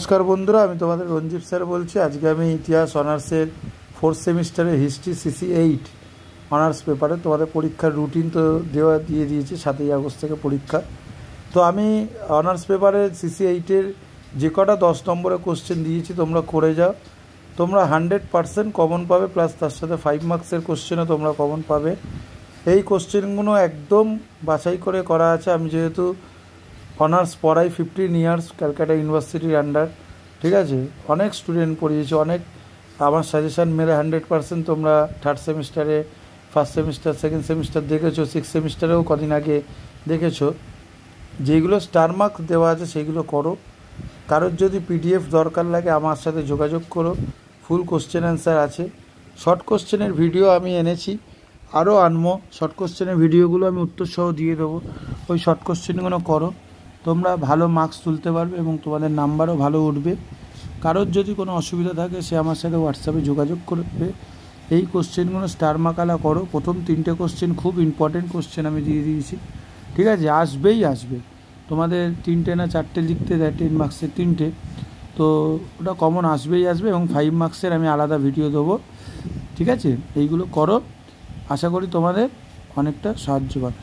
নমস্কার বন্ধুরা, আমি তোমাদের রঞ্জিত স্যার বলছি। আজকে আমি ইতিহাস অনার্সের 4th সেমিস্টারের হিস্ট্রি CC8 অনার্স পেপারে তোমাদের পরীক্ষার রুটিন তো দিয়ে দিয়েছি। 7ই আগস্ট থেকে পরীক্ষা। তো আমি অনার্স পেপারের CC8-এর যে কটা 10 নম্বরের কোশ্চেন দিয়েছি তোমরা করে যাও। তোমরা 100% কমন পাবে, প্লাস তার সাথে 5 মার্কসের কোশ্চেনও তোমরা কমন পাবে। এই কোশ্চেনগুলো একদম বাছাই করে করা আছে। আমি যেহেতু অনার্স পড়াই 15 ইয়ার্স ক্যালকাটা ইউনিভার্সিটির আন্ডার, ঠিক আছে, অনেক স্টুডেন্ট পড়িয়েছি, অনেক আমার সাজেশান মেরে 100% তোমরা 3rd সেমিস্টারে, 1st সেমিস্টার, 2nd সেমিস্টার দেখেছো, 6th সেমিস্টারেও কদিন আগে দেখেছো। যেগুলো স্টার মার্কস দেওয়া আছে সেইগুলো করো। কারোর যদি PDF দরকার লাগে আমার সাথে যোগাযোগ করো, ফুল কোশ্চেন অ্যান্সার আছে। শর্ট কোশ্চেনের ভিডিও আমি এনেছি, আরও আনবো। শর্ট কোশ্চেনের ভিডিওগুলো আমি উত্তর সহ দিয়ে দেবো। ওই শর্ট কোশ্চেনগুলো করো, তোমরা ভালো মার্কস তুলতে পারবে এবং তোমাদের নাম্বারও ভালো উঠবে। কারোর যদি কোনো অসুবিধা থাকে সে আমার সাথে হোয়াটসঅ্যাপে যোগাযোগ করবে। এই কোশ্চেনগুলো স্টার মার্কালা করো। প্রথম 3টে কোশ্চেন খুব ইম্পর্টেন্ট কোশ্চেন আমি দিয়ে দিয়েছি, ঠিক আছে, আসবেই আসবে। তোমাদের 3টে না 4টে লিখতে দেয় 10 মার্কসের 3টে, তো ওটা কমন আসবেই আসবে। এবং 5 মার্কসের আমি আলাদা ভিডিও দেবো, ঠিক আছে। এইগুলো করো, আশা করি তোমাদের অনেকটা সাহায্য পাবে।